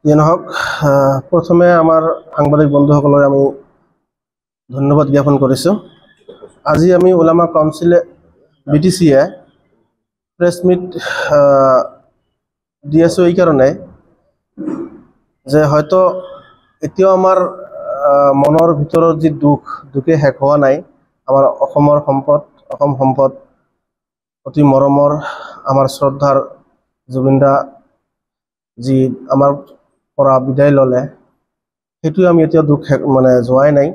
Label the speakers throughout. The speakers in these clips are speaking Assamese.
Speaker 1: যিয়ে নহওক প্ৰথমে আমাৰ সাংবাদিক বন্ধুসকলক আমি ধন্যবাদ জ্ঞাপন কৰিছোঁ। আজি আমি ওলামা কাউন্সিলে BTCয়ে প্ৰেছ মিট দি আছোঁ এই কাৰণে যে হয়তো এতিয়াও আমাৰ মনৰ ভিতৰৰ যি দুখে শেষ হোৱা নাই। আমাৰ অসমৰ সম্পদ, অসম সম্পদ, অতি মৰমৰ আমাৰ শ্ৰদ্ধাৰ জুবিন দা যি আমাৰ পৰা বিদায় ল'লে, সেইটোৱে আমি এতিয়া দুখ যোৱাই নাই।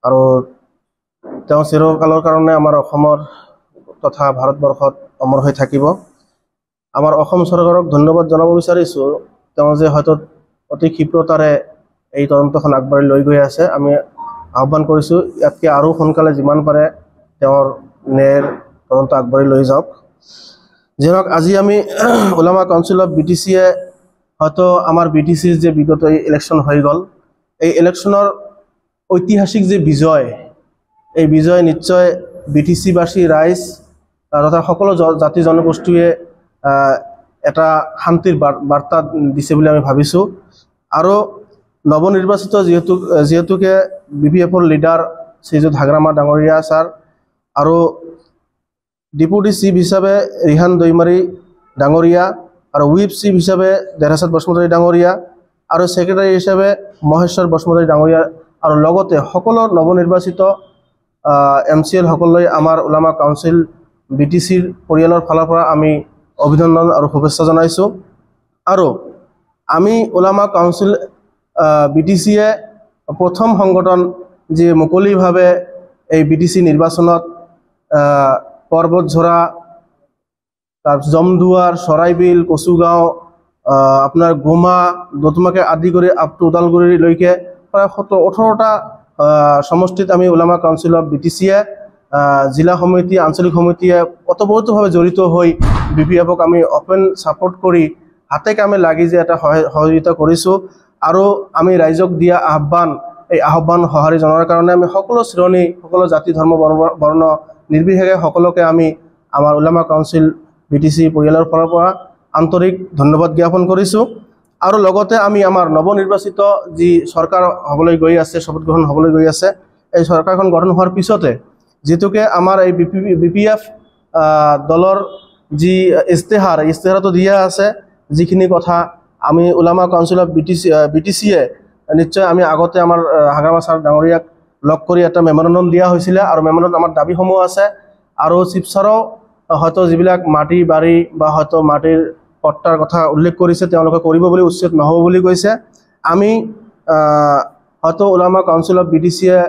Speaker 1: আৰু তেওঁ চিৰকালৰ কাৰণে আমাৰ অসমৰ তথা ভাৰতবৰ্ষত অমৰ হৈ থাকিব। আমাৰ অসম চৰকাৰক ধন্যবাদ জনাব বিচাৰিছোঁ, তেওঁ যে হয়তো অতি ক্ষিপ্ৰতাৰে এই তদন্তখন আগবাঢ়ি লৈ গৈ আছে। আমি আহ্বান কৰিছোঁ ইয়াতকৈ আৰু সোনকালে যিমান পাৰে তেওঁৰ ন্যায়ৰ তদন্ত আগবাঢ়ি লৈ যাওক। যিহওক আজি আমি ওলামা কাউন্সিল অফ BTCয়ে হয়তো আমাৰ BTCৰ যে বিগত ইলেকশ্যন হৈ গ'ল, এই ইলেকশ্যনৰ ঐতিহাসিক যে বিজয়, এই বিজয় নিশ্চয় BTCবাসী ৰাইজ তথা সকলো জাতি জনগোষ্ঠীয়ে এটা শান্তিৰ বাৰ্তা দিছে বুলি আমি ভাবিছোঁ। আৰু নৱনিৰ্বাচিত যিহেতুকে BPFৰ লিডাৰ শ্ৰীযুত হাগ্ৰামা ডাঙৰীয়া ছাৰ আৰু ডেপুটি চিফ হিচাপে ৰিহান দৈমাৰী ডাঙৰীয়া আৰু হুইপ চিফ হিচাপে দেৰাচাঁদ বসুমতাৰী ডাঙৰীয়া আৰু ছেক্ৰেটাৰী হিচাপে মহেশ্বৰ বসুমতাৰী ডাঙৰীয়া আৰু লগতে সকলো নৱনিৰ্বাচিত MCL সকললৈ আমাৰ ওলামা কাউন্সিল BTCৰ পৰিয়ালৰ ফালৰ পৰা আমি অভিনন্দন আৰু শুভেচ্ছা জনাইছোঁ। আৰু আমি ওলামা কাউন্সিল BTCয়ে প্ৰথম সংগঠন যি মুকলিভাৱে এই BTC নিৰ্বাচনত পৰ্বতঝৰা, তাৰপিছত জমদুৱাৰ, চৰাইবিল, কচুগাঁও, আপোনাৰ গোমা, দতুমাকে আদি কৰি আপ টু ওদালগুৰিলৈকে প্ৰায় 17-18টা সমষ্টিত আমি ওলামা কাউন্সিল অফ BTCয়ে জিলা সমিতি, আঞ্চলিক সমিতিয়ে ওতঃপ্ৰোতভাৱে জড়িত হৈ BPFক আমি অপেন ছাপোৰ্ট কৰি হাতে কামে লাগি যে এটা সহযোগিতা কৰিছোঁ। আৰু আমি ৰাইজক দিয়া এই আহ্বান সঁহাৰি জনোৱাৰ কাৰণে আমি সকলো শ্ৰেণী, সকলো জাতি ধৰ্ম বৰ্ণ নিৰ্বিশেষে সকলোকে আমি আমাৰ ওলামা কাউন্সিল BTC পৰিয়ালৰ ফালৰ পৰা আন্তৰিক ধন্যবাদ জ্ঞাপন কৰিছোঁ। আৰু লগতে আমি আমাৰ নৱনিৰ্বাচিত যি চৰকাৰ হ'বলৈ গৈ আছে, শপত গ্ৰহণ হ'বলৈ গৈ আছে, এই চৰকাৰখন গঠন হোৱাৰ পিছতে যিটোকে আমাৰ এই BPF দলৰ যি ইস্তেহাৰটো দিয়া আছে, যিখিনি কথা আমি ওলামা কাউন্সিল অফ BTCয়ে নিশ্চয় আমি আগতে আমাৰ হাগ্ৰামা ছাৰ ডাঙৰীয়াক লগ কৰি এটা মেমৰেণ্ডাম দিয়া হৈছিলে আৰু মেমৰেণ্ডামত আমাৰ দাবীসমূহ আছে। আৰু চিফ ছাৰেও হয়তো যিবিলাক মাটি বাৰী বা হয়তো মাটিৰ পট্টাৰ কথা উল্লেখ কৰিছে, তেওঁলোকে কৰিব বুলি, উচ্ছেদ নহ'ব বুলি কৈছে। আমি হয়তো ওলামা কাউন্সিল অফ BTCয়ে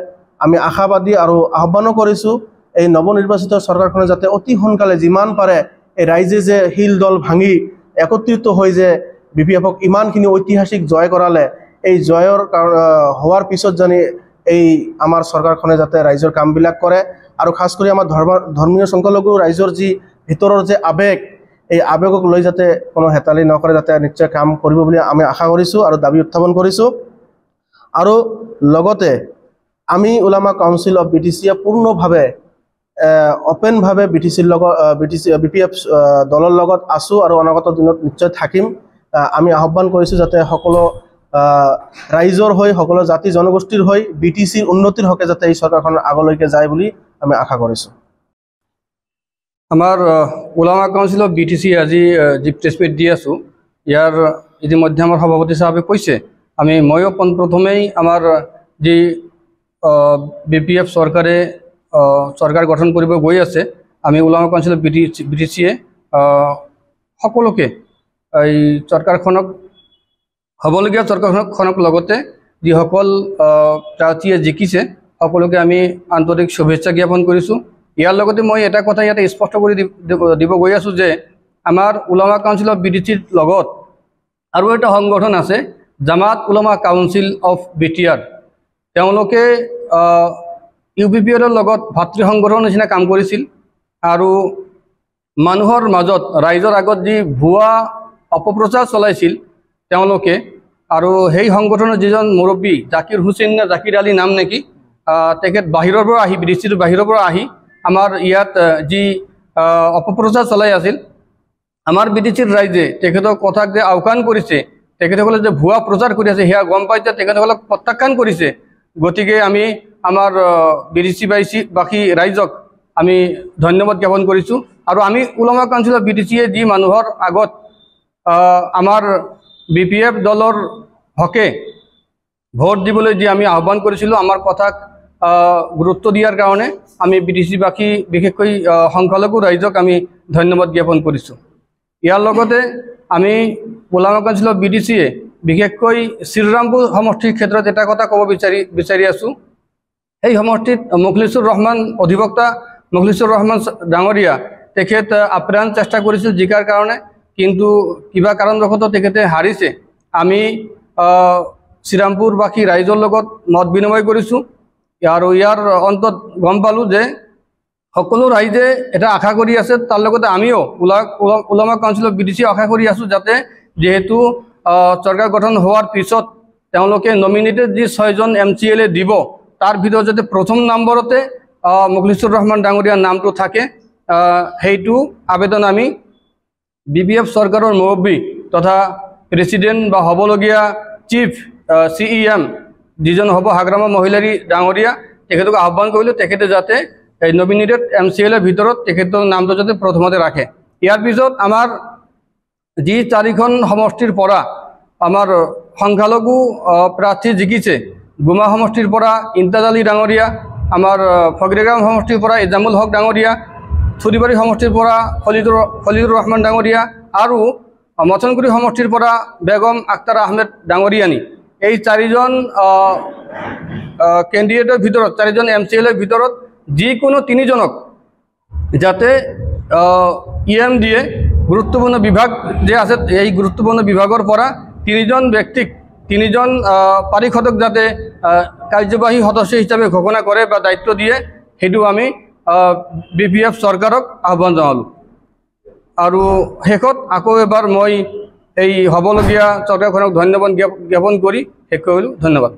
Speaker 1: আমি আশাবাদী আৰু আহ্বানো কৰিছোঁ এই নৱনিৰ্বাচিত চৰকাৰখনে যাতে অতি সোনকালে যিমান পাৰে এই ৰাইজে যে শিল দল ভাঙি একত্ৰিত হৈ যে BPFক ইমানখিনি ঐতিহাসিক জয় কৰালে, এই জয়ৰ হোৱাৰ পিছত জানি এই আমাৰ চৰকাৰখনে যাতে ৰাইজৰ কামবিলাক কৰে। আৰু খাস কৰি আমাৰ ধৰ্মীয় সংখ্যালঘু ৰাইজৰ যি ভিতৰৰ যে আৱেগ, এই আৱেগক লৈ যাতে কোনো হেতালি নকৰে, যাতে নিশ্চয় কাম কৰিব বুলি আমি আশা কৰিছোঁ আৰু দাবী উত্থাপন কৰিছোঁ। আৰু লগতে আমি ওলামা কাউন্সিল অফ BTCয়ে পূৰ্ণভাৱে অপেনভাৱে BPF দলৰ লগত আছোঁ আৰু অনাগত দিনত নিশ্চয় থাকিম। আমি আহ্বান কৰিছোঁ যাতে সকলো ৰাইজৰ হৈ, সকলো জাতি জনগোষ্ঠীৰ হৈ BTCৰ উন্নতিৰ হকে যাতে এই চৰকাৰখন আগলৈকে যায় বুলি আমি আশা কৰিছোঁ।
Speaker 2: আমাৰ ওলামা কাউন্সিল অফ BTC আজি যি প্ৰেছ মিট দি আছোঁ, ইয়াৰ ইতিমধ্যে আমাৰ সভাপতি সাহেবে কৈছে, ময়ো প্ৰথমেই আমাৰ যি BPF চৰকাৰ গঠন কৰিব গৈ আছে, আমি ওলামা কাউন্সিল অফ BTCয়ে সকলোকে এই চৰকাৰখনক হ'বলগীয়া চৰকাৰখনক লগতে যিসকল প্ৰাৰ্থীয়ে জিকিছে সকলোকে আমি আন্তৰিক শুভেচ্ছা জ্ঞাপন কৰিছোঁ। ইয়াৰ লগতে মই এটা কথা ইয়াতে স্পষ্ট কৰি দিব গৈ আছোঁ যে আমাৰ ওলামা কাউন্সিল অফ BTCৰ লগত আৰু এটা সংগঠন আছে, জামাত ওলামা কাউন্সিল অফ BTR। তেওঁলোকে UPPLৰ লগত ভাতৃ সংগঠনৰ নিচিনা কাম কৰিছিল আৰু মানুহৰ মাজত, ৰাইজৰ আগত যি ভুৱা অপপ্ৰচাৰ চলাইছিল তেওঁলোকে। আৰু সেই সংগঠনৰ যিজন মুৰব্বী জাকিৰ হুছেইন নে জাকিৰ আলী নাম নেকি, তেখেত বাহিৰৰ পৰা আহি, BTCৰ বাহিৰৰ পৰা আহি আমাৰ ইয়াত যি অপপ্ৰচাৰ চলাই আছিল, আমাৰ BTCৰ ৰাইজে তেখেতৰ কথাক যে আওকাণ কৰিছে, তেখেতসকলে যে ভুৱা প্ৰচাৰ কৰি আছে সেয়া গম পাই যে তেখেতসকলক প্ৰত্যাখ্যান কৰিছে। গতিকে আমি আমাৰ বিটিচি বাসী ৰাইজক আমি ধন্যবাদ জ্ঞাপন কৰিছোঁ। আৰু আমি উলামা কাউন্সিল অফ বিটিচিয়ে যি মানুহৰ আগত আমাৰ BPF দলৰ হকে ভোট দিবলৈ যি আমি আহ্বান কৰিছিলোঁ, আমাৰ কথাক গুৰুত্ব দিয়াৰ কাৰণে আমি বিটিচি বাসী বিশেষকৈ সংখ্যালঘু ৰাইজক আমি ধন্যবাদ জ্ঞাপন কৰিছোঁ। ইয়াৰ লগতে আমি উলামা কাউন্সিল অফ বিটিচিয়ে বিশেষকৈ শ্ৰীৰামপুৰ সমষ্টিৰ ক্ষেত্ৰত এটা কথা ক'ব বিচাৰি আছোঁ। এই সমষ্টিত মুখলিছুৰ ৰহমান অধিবক্তা মুখলিছুৰ ৰহমান ডাঙৰীয়া তেখেত আপ্ৰাণ চেষ্টা কৰিছিল জিকাৰ কাৰণে, কিন্তু কিবা কাৰণবশতঃ তেখেতে হাৰিছে। আমি শ্ৰীৰামপুৰবাসী ৰাইজৰ লগত মত বিনিময় কৰিছোঁ আৰু ইয়াৰ অন্তত গম পালোঁ যে সকলো ৰাইজে এটা আশা কৰি আছে, তাৰ লগতে আমিও উলামা কাউন্সিল অফ বিটিচি আশা কৰি আছোঁ যাতে যেহেতু চৰকাৰ গঠন হোৱাৰ পিছত তেওঁলোকে নমিনেটেড যি 6জন MCLA দিব, তাৰ ভিতৰত যাতে প্ৰথম নম্বৰতে মুখলিছুৰ ৰহমান ডাঙৰীয়াৰ নামটো থাকে, সেইটো আবেদন আমি BPF চৰকাৰৰ মুৰব্বী তথা প্ৰেছিডেণ্ট বা হ'বলগীয়া চিফ CEM যিজন হ'ব হাগ্ৰামা মহিলাৰী ডাঙৰীয়া, তেখেতক আহ্বান কৰিলোঁ তেখেতে যাতে এই নমিনেটেড MCLA ভিতৰত তেখেতৰ নামটো যাতে প্ৰথমতে ৰাখে। ইয়াৰ পিছত আমাৰ যি 4খন সমষ্টিৰ পৰা আমাৰ সংখ্যালঘু প্ৰাৰ্থী জিকিছে, গুমা সমষ্টিৰ পৰা ইমতাজ আলী ডাঙৰীয়া, আমাৰ ফগিৰাগাম সমষ্টিৰ পৰা এজামুল হক ডাঙৰীয়া, চুৰিবাৰী সমষ্টিৰ পৰা খলিলুৰ ৰহমান ডাঙৰীয়া আৰু মথনগুৰি সমষ্টিৰ পৰা বেগম আখতাৰ আহমেদ ডাঙৰীয়ানী, এই 4জন কেণ্ডিডেটৰ ভিতৰত 4জন MCLAৰ ভিতৰত যিকোনো 3জনক যাতে EM দিয়ে গুৰুত্বপূৰ্ণ বিভাগ যে আছে, এই গুৰুত্বপূৰ্ণ বিভাগৰ পৰা 3জন ব্যক্তিক 3জন পাৰিষদক যাতে কাৰ্যবাহী সদস্য হিচাপে ঘোষণা কৰে বা দায়িত্ব দিয়ে, সেইটো আমি BPF চৰকাৰক আহ্বান জনালোঁ। আৰু শেষত আকৌ এবাৰ মই এই হ'বলগীয়া চৰকাৰখনক ধন্যবাদ জ্ঞাপন কৰি শেষ কৰিলোঁ। ধন্যবাদ।